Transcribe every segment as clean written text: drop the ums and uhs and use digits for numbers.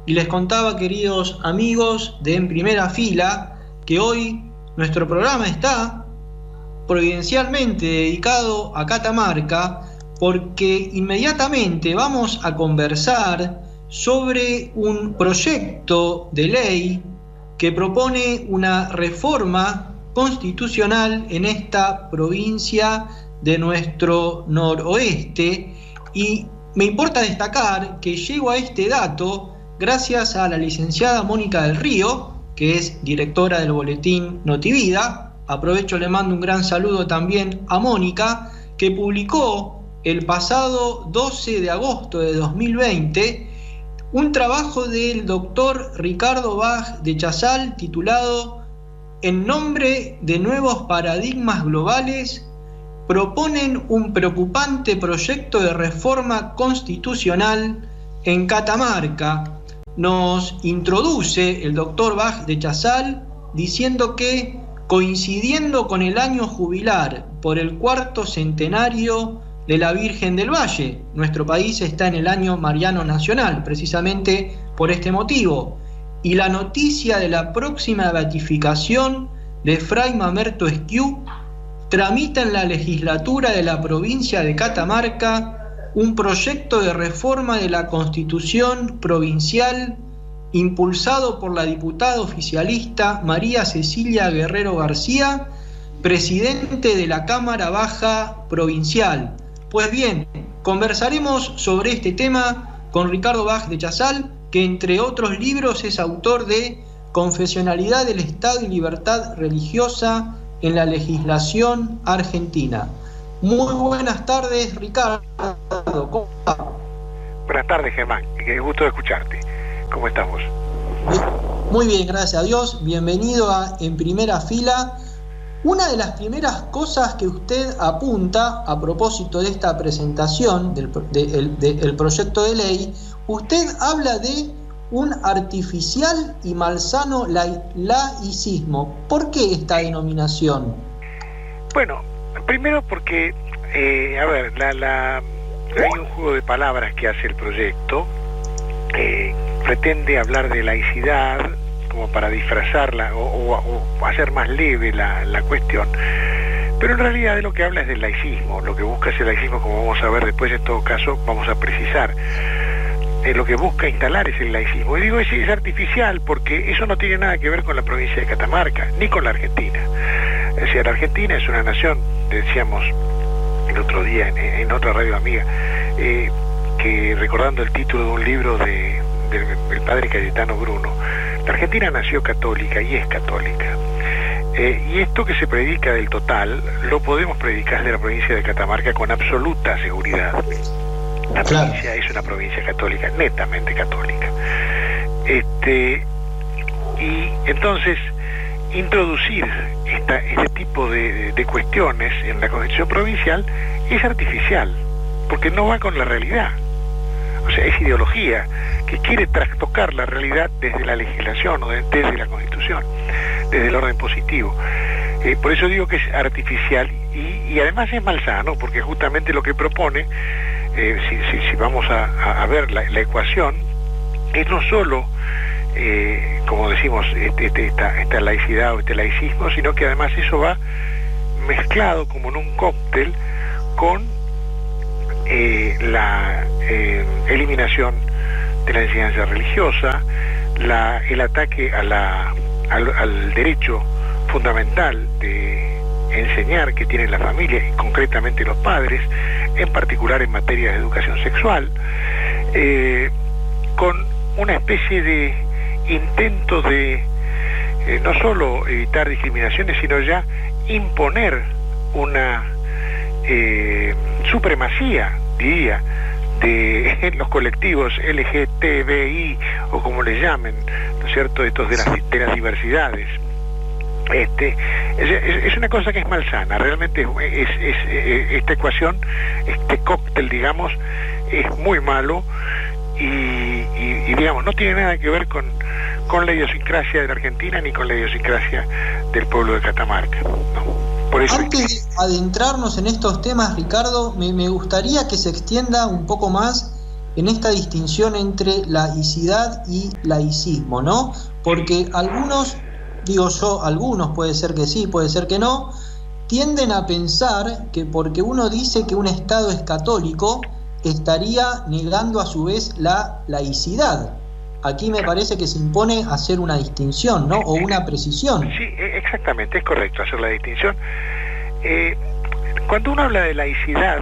y les contaba, queridos amigos de En Primera Fila, que hoy nuestro programa está providencialmente dedicado a Catamarca, porque inmediatamente vamos a conversar sobre un proyecto de ley que propone una reforma constitucional en esta provincia de nuestro noroeste, y me importa destacar que llego a este dato gracias a la licenciada Mónica del Río, que es directora del boletín Notivida. Aprovecho, le mando un gran saludo también a Mónica, que publicó el pasado 12 de agosto de 2020 un trabajo del doctor Ricardo Bach de Chazal titulado En nombre de nuevos paradigmas globales, proponen un preocupante proyecto de reforma constitucional en Catamarca. Nos introduce el doctor Bach de Chazal diciendo que, coincidiendo con el año jubilar por el 4º centenario de la Virgen del Valle, nuestro país está en el año mariano nacional, precisamente por este motivo, y la noticia de la próxima beatificación de Fray Mamerto Esquiú, tramita en la legislatura de la provincia de Catamarca un proyecto de reforma de la Constitución provincial impulsado por la diputada oficialista María Cecilia Guerrero García, presidente de la Cámara Baja Provincial. Pues bien, conversaremos sobre este tema con Ricardo Bach de Chazal, que entre otros libros es autor de Confesionalidad del Estado y Libertad Religiosa en la Legislación Argentina. Muy buenas tardes, Ricardo. ¿Cómo va? Buenas tardes, Germán. Qué gusto de escucharte. ¿Cómo estamos? Muy bien, gracias a Dios. Bienvenido a En Primera Fila. Una de las primeras cosas que usted apunta a propósito de esta presentación del proyecto de ley, usted habla de un artificial y malsano laicismo. ¿Por qué esta denominación? Bueno, primero porque, hay un juego de palabras que hace el proyecto. Pretende hablar de laicidad como para disfrazarla o hacer más leve la cuestión, pero en realidad de lo que habla es del laicismo. Lo que busca es el laicismo, como vamos a ver después, en todo caso vamos a precisar. Lo que busca instalar es el laicismo. Y digo, es artificial porque eso no tiene nada que ver con la provincia de Catamarca, ni con la Argentina. O sea, la Argentina es una nación, decíamos el otro día en otra radio amiga, que recordando el título de un libro del padre Cayetano Bruno, la Argentina nació católica y es católica. Y esto que se predica del total, lo podemos predicar de la provincia de Catamarca con absoluta seguridad. La provincia es una provincia católica, netamente católica. Y entonces, introducir este tipo de cuestiones en la Constitución provincial es artificial, porque no va con la realidad. O sea, es ideología que quiere trastocar la realidad desde la legislación o desde la Constitución, desde el orden positivo. Por eso digo que es artificial y además es malsano, porque justamente lo que propone, si vamos a ver la ecuación, es no solo, como decimos, esta laicidad o este laicismo, sino que además eso va mezclado como en un cóctel con la eliminación de la enseñanza religiosa, el ataque al derecho fundamental de enseñar que tiene la familia y concretamente los padres, en particular en materia de educación sexual, con una especie de intento de no solo evitar discriminaciones, sino ya imponer una supremacía, diría, de los colectivos LGTBI o como les llamen, ¿no es cierto?, estos de las diversidades. Es una cosa que es malsana, realmente esta ecuación, este cóctel, digamos, es muy malo y digamos, no tiene nada que ver con la idiosincrasia de la Argentina ni con la idiosincrasia del pueblo de Catamarca, ¿no? Por eso antes de adentrarnos en estos temas, Ricardo, me gustaría que se extienda un poco más en esta distinción entre laicidad y laicismo, ¿no? Porque algunos, digo yo, algunos, puede ser que sí, puede ser que no, tienden a pensar que porque uno dice que un Estado es católico, estaría negando a su vez la laicidad. Aquí me parece que se impone hacer una distinción, ¿no? O una precisión. Sí, exactamente, es correcto hacer la distinción. Cuando uno habla de laicidad,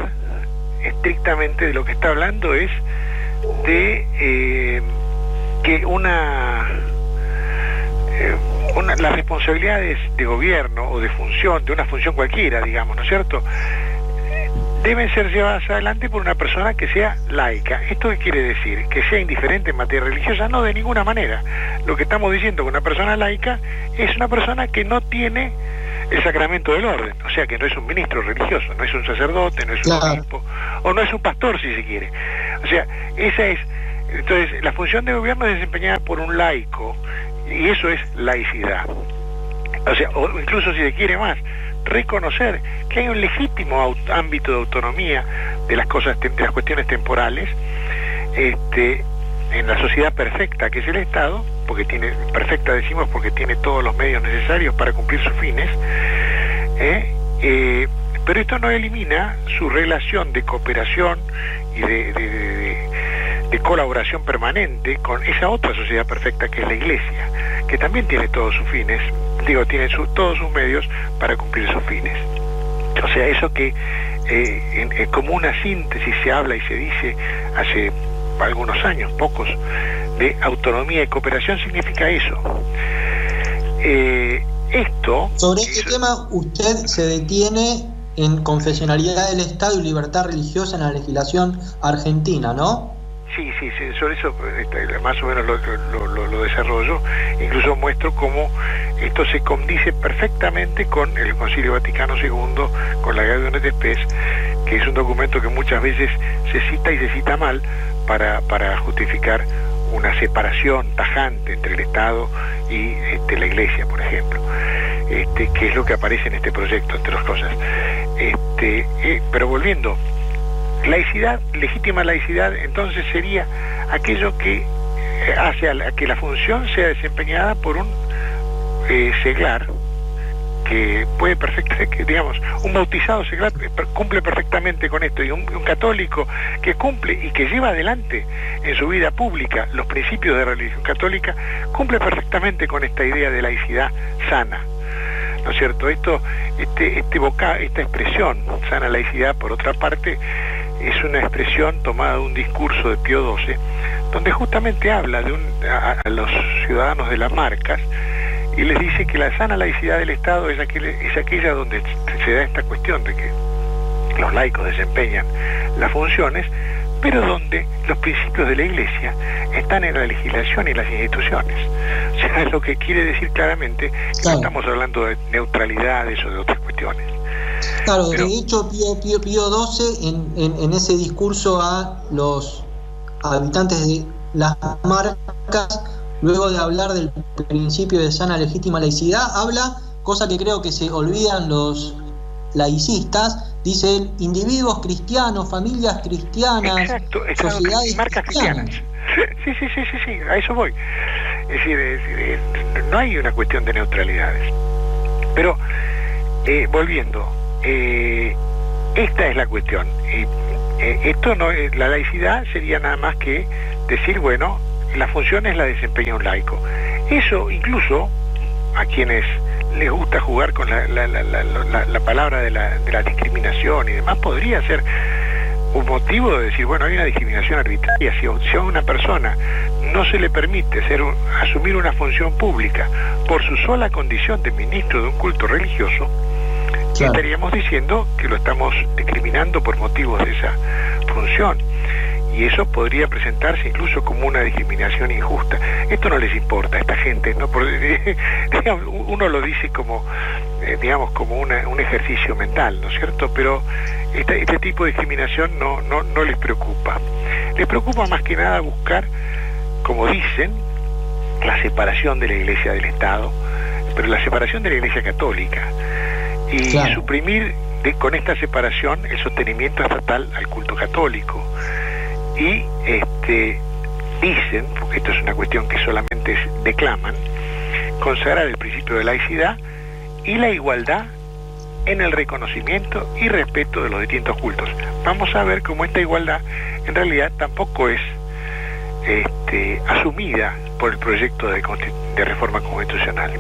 estrictamente de lo que está hablando es de que las responsabilidades de gobierno o de función, de una función cualquiera, digamos, ¿no es cierto?, deben ser llevadas adelante por una persona que sea laica. ¿Esto qué quiere decir? ¿Que sea indiferente en materia religiosa? No, de ninguna manera. Lo que estamos diciendo con una persona laica es una persona que no tiene el sacramento del orden, o sea que no es un ministro religioso, no es un sacerdote, no es un obispo, o no es un pastor si se quiere. O sea, esa es, entonces la función de gobierno es desempeñada por un laico, y eso es laicidad. O sea, o incluso si se quiere más, reconocer que hay un legítimo ámbito de autonomía de las cosas, de las cuestiones temporales, en la sociedad perfecta que es el Estado, porque tiene, perfecta decimos porque tiene todos los medios necesarios para cumplir sus fines, pero esto no elimina su relación de cooperación y de colaboración permanente con esa otra sociedad perfecta que es la Iglesia, que también tiene todos sus fines, tiene todos sus medios para cumplir sus fines. O sea, eso que como una síntesis se habla y se dice hace algunos años, pocos, de autonomía y cooperación, significa eso. Sobre este tema, usted se detiene en confesionalidad del Estado y libertad religiosa en la legislación argentina, ¿no? Sí, sobre eso más o menos lo desarrollo, incluso muestro cómo esto se condice perfectamente con el Concilio Vaticano II, con la Gaudium et Spes, que es un documento que muchas veces se cita y se cita mal para justificar una separación tajante entre el Estado y la Iglesia, por ejemplo, que es lo que aparece en este proyecto, entre otras cosas. Pero volviendo, laicidad, legítima laicidad, entonces sería aquello que hace a que la función sea desempeñada por un seglar que puede perfectamente, digamos, un bautizado seglar cumple perfectamente con esto, y un católico que cumple y que lleva adelante en su vida pública los principios de la religión católica, cumple perfectamente con esta idea de laicidad sana, ¿no es cierto? Esta expresión, sana laicidad, por otra parte, es una expresión tomada de un discurso de Pío XII, donde justamente habla a los ciudadanos de las marcas y les dice que la sana laicidad del Estado es aquella donde se da esta cuestión de que los laicos desempeñan las funciones, pero donde los principios de la Iglesia están en la legislación y las instituciones. O sea, es lo que quiere decir claramente que no estamos hablando de neutralidades o de otras cuestiones. Claro, de hecho Pío XII en ese discurso a los habitantes de las marcas, luego de hablar del principio de sana legítima laicidad, habla, cosa que creo que se olvidan los laicistas, dice él, individuos cristianos, familias cristianas, exacto, sociedades marcas cristianas. Sí, a eso voy. Es decir, no hay una cuestión de neutralidades. Pero, volviendo, esta es la cuestión. Esto no, la laicidad sería nada más que decir, bueno, las funciones las desempeña un laico. Eso incluso a quienes les gusta jugar con la palabra de la discriminación y demás, podría ser un motivo de decir, bueno, hay una discriminación arbitraria. Si a una persona no se le permite asumir una función pública por su sola condición de ministro de un culto religioso, claro, estaríamos diciendo que lo estamos discriminando por motivos de esa función. Y eso podría presentarse incluso como una discriminación injusta. Esto no les importa a esta gente, ¿no? Digamos, uno lo dice como, digamos, como un ejercicio mental, ¿no es cierto? Pero este tipo de discriminación no les preocupa. Les preocupa más que nada buscar, como dicen, la separación de la Iglesia del Estado, pero la separación de la Iglesia católica, y claro, suprimir con esta separación el sostenimiento estatal al culto católico. y dicen, porque esto es una cuestión que solamente declaman, consagrar el principio de laicidad y la igualdad en el reconocimiento y respeto de los distintos cultos. Vamos a ver cómo esta igualdad en realidad tampoco es asumida por el proyecto de reforma constitucional.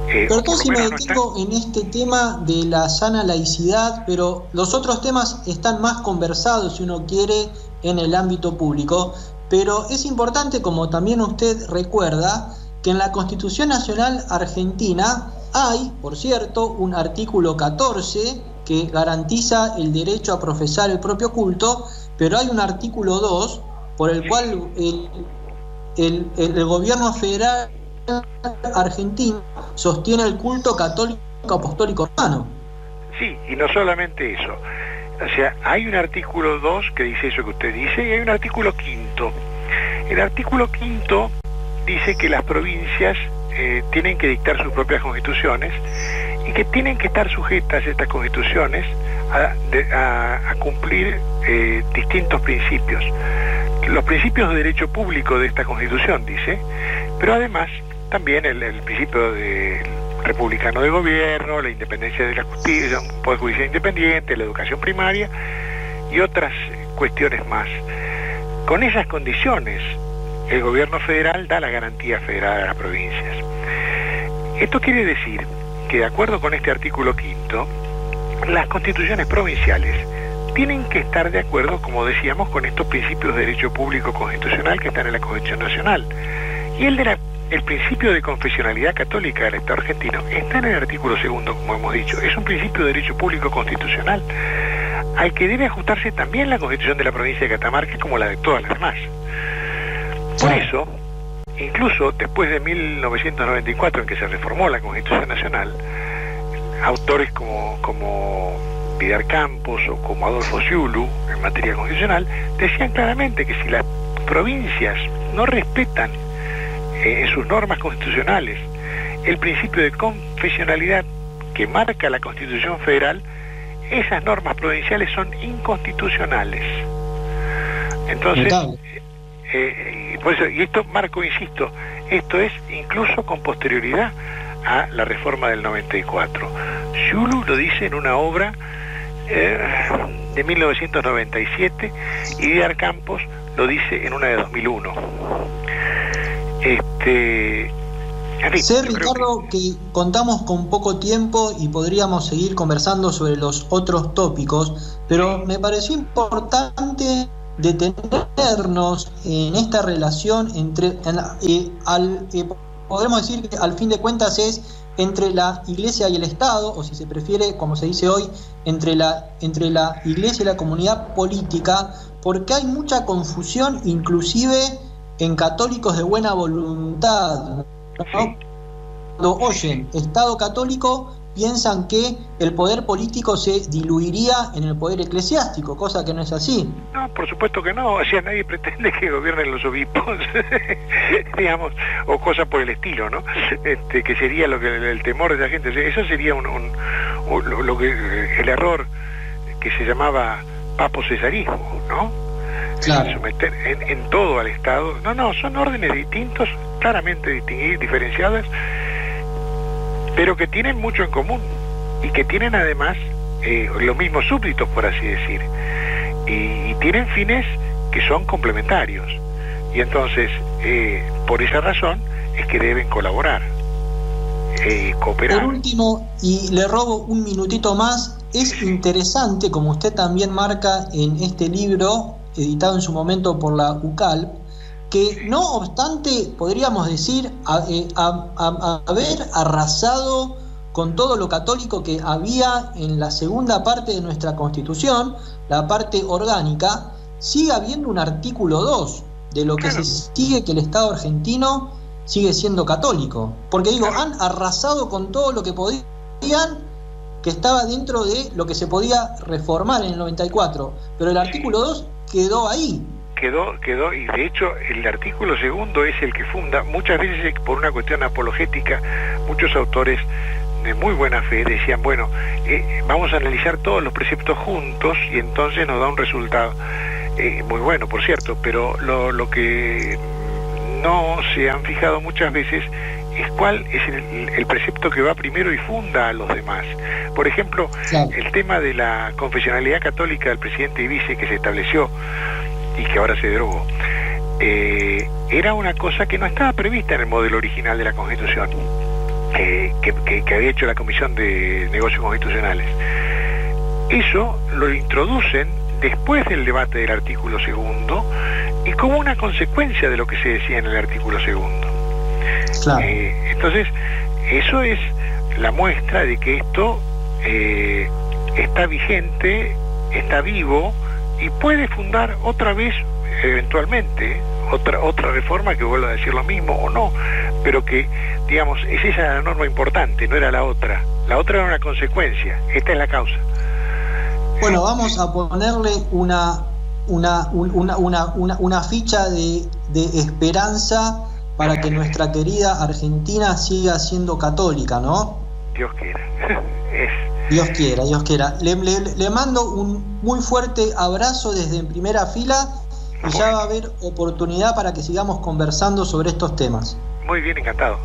Perdón si me detengo en este tema de la sana laicidad, pero los otros temas están más conversados, si uno quiere, en el ámbito público. Pero es importante, como también usted recuerda, que en la Constitución Nacional Argentina hay, por cierto, un artículo 14 que garantiza el derecho a profesar el propio culto, pero hay un artículo 2 por el cual el gobierno federal argentino sostiene el culto católico apostólico romano. Sí, y no solamente eso. O sea, hay un artículo 2 que dice eso que usted dice, y hay un artículo 5. El artículo 5 dice que las provincias tienen que dictar sus propias constituciones y que tienen que estar sujetas estas constituciones a cumplir distintos principios. Los principios de derecho público de esta constitución, dice, pero además también el principio republicano de gobierno, la independencia de la justicia, un poder judicial independiente, la educación primaria y otras cuestiones más. Con esas condiciones, el gobierno federal da la garantía federal a las provincias. Esto quiere decir que, de acuerdo con este artículo 5, las constituciones provinciales tienen que estar de acuerdo, como decíamos, con estos principios de derecho público constitucional que están en la Constitución Nacional. Y el principio de confesionalidad católica del Estado argentino está en el artículo 2, como hemos dicho. Es un principio de derecho público constitucional al que debe ajustarse también la Constitución de la provincia de Catamarca, como la de todas las demás. Por eso, incluso después de 1994, en que se reformó la Constitución Nacional, autores como Vidal Campos o como Adolfo Sciulu, en materia constitucional, decían claramente que si las provincias no respetan en sus normas constitucionales el principio de confesionalidad que marca la Constitución Federal, esas normas provinciales son inconstitucionales. Entonces, por eso, y esto marco, insisto, esto es incluso con posterioridad a la reforma del 94. Sciulu lo dice en una obra de 1997 y Vidal Campos lo dice en una de 2001. Sé, Ricardo, que contamos con poco tiempo y podríamos seguir conversando sobre los otros tópicos, pero me pareció importante detenernos en esta relación podemos decir que al fin de cuentas es entre la Iglesia y el Estado, o si se prefiere, como se dice hoy, entre la Iglesia y la comunidad política, porque hay mucha confusión, inclusive en católicos de buena voluntad, ¿no? Cuando oyen Estado católico, piensan que el poder político se diluiría en el poder eclesiástico, cosa que no es así. No, por supuesto que no. O sea, nadie pretende que gobiernen los obispos, digamos, o cosas por el estilo, ¿no? Que sería lo que el temor de la gente. Eso sería el error que se llamaba papo-cesarismo, ¿no? Claro. Someter en todo al Estado. No, son órdenes distintos, claramente distinguidas, diferenciadas, pero que tienen mucho en común y que tienen además los mismos súbditos, por así decir, y tienen fines que son complementarios, y entonces por esa razón es que deben colaborar, cooperar. Por último, y le robo un minutito más, es interesante, como usted también marca en este libro editado en su momento por la UCALP, que no obstante, podríamos decir, haber arrasado con todo lo católico que había en la segunda parte de nuestra Constitución, la parte orgánica, sigue habiendo un artículo 2 de lo que se sigue que el Estado argentino sigue siendo católico. Porque digo, han arrasado con todo lo que podían, que estaba dentro de lo que se podía reformar en el 94, pero el artículo 2 quedó ahí. Quedó, y de hecho el artículo 2 es el que funda, muchas veces por una cuestión apologética, muchos autores de muy buena fe decían, bueno, vamos a analizar todos los preceptos juntos y entonces nos da un resultado. muy bueno, por cierto, pero lo que no se han fijado muchas veces es cuál es el precepto que va primero y funda a los demás. Por ejemplo, claro, el tema de la confesionalidad católica del presidente Ibiza, que se estableció y que ahora se derogó, era una cosa que no estaba prevista en el modelo original de la Constitución, que había hecho la Comisión de Negocios Constitucionales. Eso lo introducen después del debate del artículo 2 y como una consecuencia de lo que se decía en el artículo 2. Claro. Entonces, eso es la muestra de que esto está vigente, está vivo y puede fundar otra vez, eventualmente, otra reforma que vuelva a decir lo mismo o no, pero que, digamos, es esa la norma importante, no era la otra. La otra era una consecuencia, esta es la causa. Bueno, vamos a ponerle una ficha de esperanza para que nuestra querida Argentina siga siendo católica, ¿no? Dios quiera. Dios quiera, Dios quiera. Le mando un muy fuerte abrazo desde En Primera Fila y ya va a haber oportunidad para que sigamos conversando sobre estos temas. Muy bien, encantado.